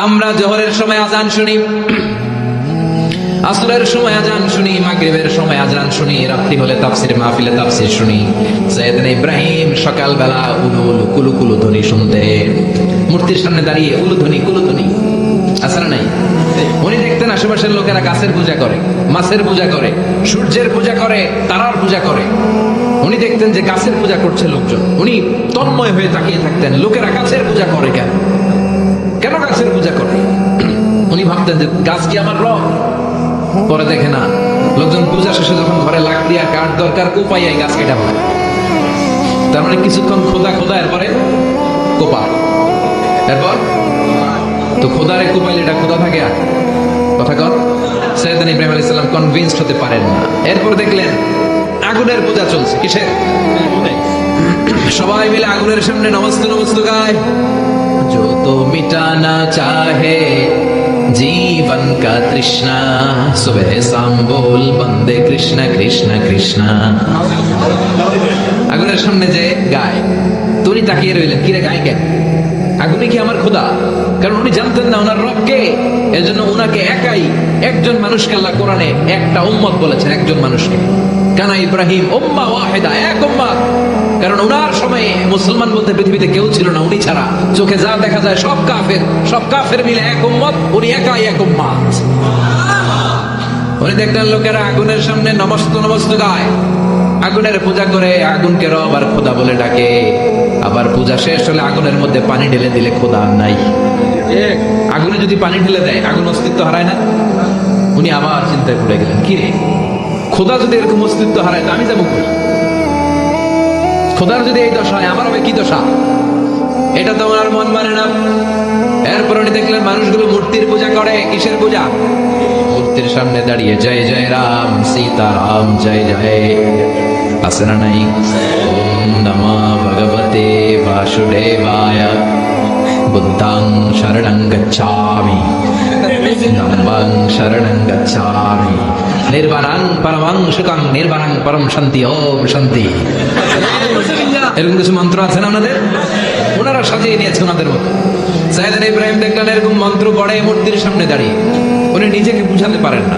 আমরা জোহরের সময় আজান শুনি, আসরের সময় আজান শুনি, মাগরিবের সময় আজান শুনি, রাত্রি হলে তাফসির মাহফিলে তাফসির শুনি। সাইয়েদনা ইব্রাহিম সকালবেলা উলুলু কুলুকুলু ধ্বনি শুনতেন, মূর্তির সামনে দাঁড়িয়ে উলুধ্বনি কুলুধ্বনি আসলে নাই। উনি দেখতেন আশেপাশের লোকেরা গাছের পূজা করে, মাছের পূজা করে, সূর্যের পূজা করে, তারার পূজা করে। উনি দেখতেন যে গাছের পূজা করছে লোকজন, উনি তন্ময় হয়ে তাকিয়ে থাকতেন, লোকেরা গাছের পূজা করে কেন, কেন গাছের পূজা করে? উনি ভাবতেন যে গাছ কি আমার রব? পরে দেখে না, লোকজন পূজা শেষে যখন ঘরে লাকড়ি আর কাঠ দরকার, কোপাইয়াই গাছ কেটে হয়। তার মানে কিছুক্ষণ খোদা খোদা, এরপরে কোপা, এরপর তো খোদারে কোপাইলে এটা খোদা থাকে আর কথা কর। সাইয়েদনা ইব্রাহিম আলাইহিস সালাম কনভিন্সড হতে পারেন না। এরপর দেখলেন আগুনের পূজা চলছে। কিসের? সবাই মিলে আগুনের সামনে নমস্তে নমস্তে গায়, जो तो मिटाना चाहे जीवन का तृष्णा, सुबह शाम बोल बंदे कृष्ण कृष्ण कृष्ण। আগুনের সামনে যে গায়, তো উনি তাকিয়ে রইলেন, কিরে গায় কেন? আগুনে কি আমার খোদা? কারণ উনি জানতেন না ওনার রব কে। এজন্য উনাকে একাই, একজন মানুষকে আল্লাহ কোরআনে একটা উম্মত বলেছেন, একজন মানুষকে। কানা ইব্রাহিম উম্মাহ ওয়াহিদা, এক উম্মত। কারণ ওনার সময়ে মুসলমান বলতে পৃথিবীতে কেউ ছিল না, উনি ছাড়া। চোখে যা দেখা যায় সব কাফের, সব কাফের মিলে এক উম্মত, উনি একাই এক উম্মত। উনি দেখলেন লোকেরা আগুনের সামনে নমস্ত নমস্ত গায়, আগুনের পূজা করে, আগুনকে রব আর খোদা বলে ডাকে। আবার পূজা শেষ হলে আগুনের মধ্যে পানি ঢেলে দিলে খোদা আর নাই। আগুনে যদি পানি ঢেলে দেয়, আগুন অস্তিত্ব হারায় না? উনি আবার চিন্তায় পড়ে গেলেন, কি রে, খোদা যদি এরকম অস্তিত্ব হারায়, তো আমি যাবো কই? খোদার যদি এই দশা হয়, আমার হবে কি দশা? এটা তো আমার মন মানে না। এরপর উনি দেখলেন মানুষগুলো মূর্তির পূজা করে। কিসের পূজা? মূর্তির সামনে দাঁড়িয়ে জয় জয় রাম সীতারাম জয় জয়, আছে না নাই? ওম নমঃ ভগবতে বাসুদেবায়, বুদ্ধাং শরণং গচ্ছামি, ধম্মং শরণং গচ্ছামি, নির্বাণাং পরমং সুখং, নির্বাণাং পরম শান্তি, ওম শান্তি। এরকম কিছু মন্ত্র আছে না ওনাদের? ওনারা সাজিয়ে নিয়েছে ওনাদের মতো। সাইয়েদনা ইব্রাহিম দেখলেন এরকম মন্ত্র পড়ে মূর্তির সামনে দাঁড়িয়ে। উনি নিজেকে বুঝাতে পারেন না,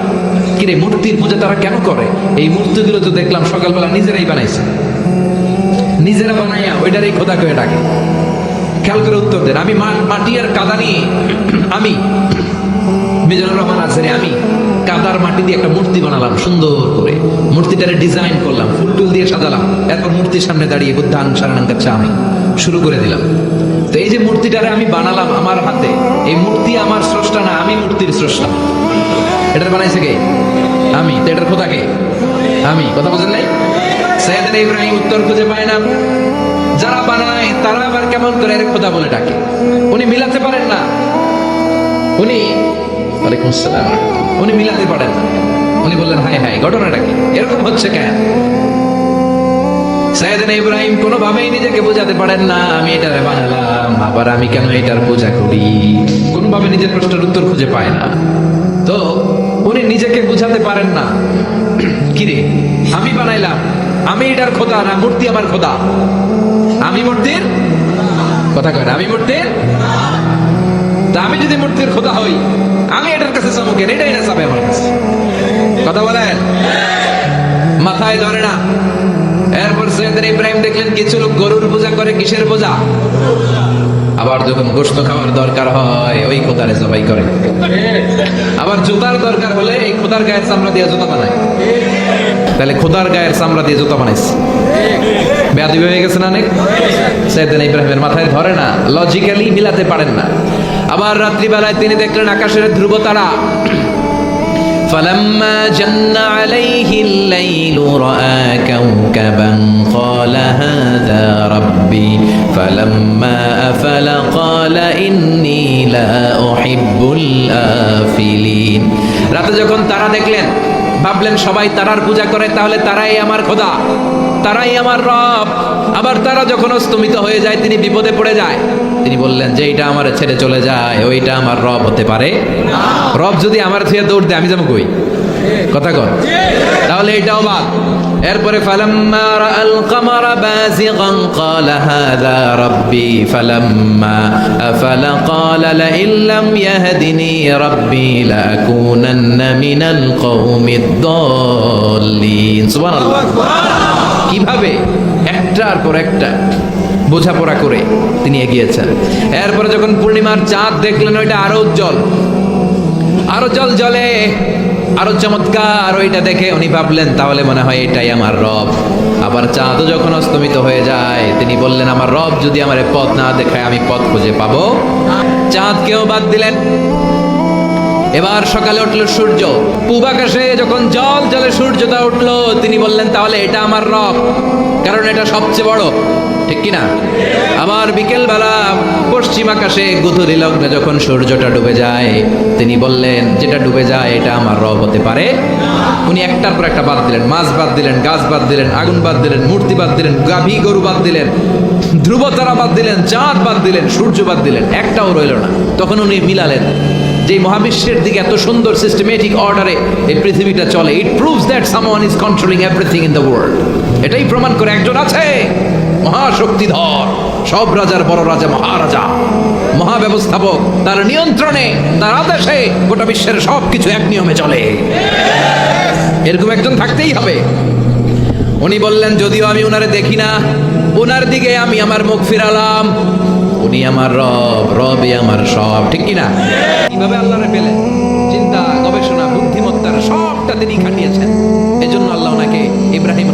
কিরে মূর্তির পূজা তারা কেন করে? এই মূর্তিগুলো তো দেখলাম সকালবেলা নিজেরাই বানাইছে, নিজেরা বানাইয়া ওইটারই খোদা করে ডাকে। খেয়াল করে উত্তর দেন। আমি মাটি আর কাদা নিয়ে, আমি মিজানুর রহমান আজহারি, আমি কাদার মাটি দিয়ে একটা মূর্তি বানালাম সুন্দর করে, মূর্তিটারে ডিজাইন করলাম, ফুল টুল দিয়ে সাজালাম। এরপর মূর্তির সামনে দাঁড়িয়ে বুদ্ধাং শরণং গচ্ছামি শুরু করে দিলাম। তো এই যে মূর্তিটারে আমি বানালাম আমার হাতে, এই মূর্তি আমার স্রষ্টা না, আমি মূর্তির স্রষ্টা। এটার বানাইছে কে? আমি। তো এটার খোদা কে? আমি। কথা বুঝেন নাই? সাইয়েদনা ইব্রাহিম উত্তর খুঁজে পায় না। যারা বানায় তারা আবার কেমন করে এর খোদা বলে ডাকে, উনি মিলাতে পারেন না। উনি ওয়ালাইকুম আসসালাম, উনি মিলাতে পারেন না। উনি বললেন, হায় হায়, ঘটনাটা কি, এরকম হচ্ছে কেন? সাইয়েদনা ইব্রাহিম কোনোভাবেই নিজেকে বোঝাতে পারেন না, আমি এটারে বানালাম, আবার আমি কেন এটার পূজা করি? কোনোভাবে নিজের প্রশ্নের উত্তর খুঁজে পায় না। তো উনি নিজেকে বুঝাতে পারেন না, কিরে আমি বানাইলাম, আমি এটার খোদা না, মূর্তি আমার খোদা। আমি মূর্তির কথা কয় না, আমি মূর্তির। তা আমি যদি মূর্তির খোদা হই, আমি এটার কাছে চমকেন, এটাই না চাবে আমার কাছে। কথা বলেন, মাথায় ধরে না। এরপর সাইয়েদনা ইব্রাহিম দেখলেন কিছু লোক গরুর পূজা করে। কিসের পূজা? আবার যখন গোশত খাওয়ার দরকার হয়, ওই খোদারে জবাই করে। আবার জুতার দরকার হলে এই খোদার গায়ের চামড়া দিয়ে জুতা বানায়। তাহলে খোদার গায়ের চামড়া দিয়ে জুতা বানাইছে। বেয়াদবি হয়ে গেছে না অনেক? সাইয়েদনা ইব্রাহিমের মাথায় ধরে না, লজিক্যালি মিলাতে পারেন না। আবার রাত্রিবেলায় তিনি দেখলেন আকাশের ধ্রুব তারা। فلما جن عليه الليل رأى كوكبا قال هذا ربي فلما أفل قال إني لا أحب الآفلين। রাতে যখন তারা দেখলেন, ভাবলেন সবাই তারার পূজা করে, তাহলে তারাই আমার খোদা, তারাই আমার রব। আবার তারা যখন অস্তমিত হয়ে যায়, তিনি বিপদে পড়ে যায়। তিনি বললেন যে এইটা আমার ছেড়ে চলে যায়, ওইটা আমার রব হতে পারে না। রব যদি আমার ছেড়ে দৌড় দেয়, আমি যাবো কই? কথা কর, তাহলে এটাও বাদ। এরপরে ফালাম্মা রাআল কামারা বাযিগান ক্বালা হাযা রাব্বি ফালাম্মা আফালা ক্বালা লা ইল্লাম ইয়াহদিনি রাব্বি লাকুনান্না মিনাল কওমিদ দাল্লিন। সুবহানাল্লাহ। কিভাবে একটার পর একটা বোঝাপড়া করে তিনি এগিয়েছেন। এরপরে যখন পূর্ণিমার চাঁদ দেখলেন, ওইটা আরো উজ্জ্বল, আরো জল জ্বলে, আরো চমৎকার। ওইটা দেখে উনি ভাবলেন তাহলে মনে হয় এটাই আমার রব। আবার চাঁদও যখন অস্তমিত হয়ে যায়, তিনি বললেন আমার রব যদি আমার পথ না দেখায় আমি পথ খুঁজে পাবো। চাঁদকেও বাদ দিলেন। এবার সকালে উঠল সূর্য, পূব আকাশে যখন জল জলে সূর্যটা উঠলো, তিনি বললেন তাহলে এটা আমার রব, কারণ এটা সবচেয়ে বড়, ঠিক কিনা? আবার বিকেল বেলা পশ্চিম আকাশে গুধূলি লগ্নে যখন সূর্যটা ডুবে যায়, তিনি বললেন যেটা ডুবে যায় এটা আমার রব হতে পারে। উনি একটার পর একটা বাদ দিলেন, মাছ বাদ দিলেন, গাছ বাদ দিলেন, আগুন বাদ দিলেন, মূর্তি বাদ দিলেন, গাভী গরু বাদ দিলেন, ধ্রুবতারা বাদ দিলেন, চাঁদ বাদ দিলেন, সূর্য বাদ দিলেন, একটাও রইল না। তখন উনি মিলালেন যে মহাবিশ্বের দিকে এত সুন্দর সিস্টেমেটিক অর্ডারে এই পৃথিবীটা চলে, it proves that someone is controlling everything in the world. এটাই প্রমাণ করে একজন আছে মহাশক্তিধর, সব রাজার বড় রাজা, মহারাজা, মহাব্যবস্থাপক, তার নিয়ন্ত্রণে, তার আদেশে গোটা বিশ্বের সবকিছু এক নিয়মে চলে। এরকম একজন থাকতেই হবে। উনি বললেন যদিও আমি উনারে দেখি না, উনার দিকে আমি আমার মুখ ফিরালাম। উনি আমার রব, রবই আমার সব, ঠিক কিনা? কিভাবে আল্লাহরে পেলেন? চিন্তা, গবেষণা, বুদ্ধিমত্তার সবটা তিনি খাটিয়েছেন। এজন্য আল্লাহ ওনাকে ইব্রাহিম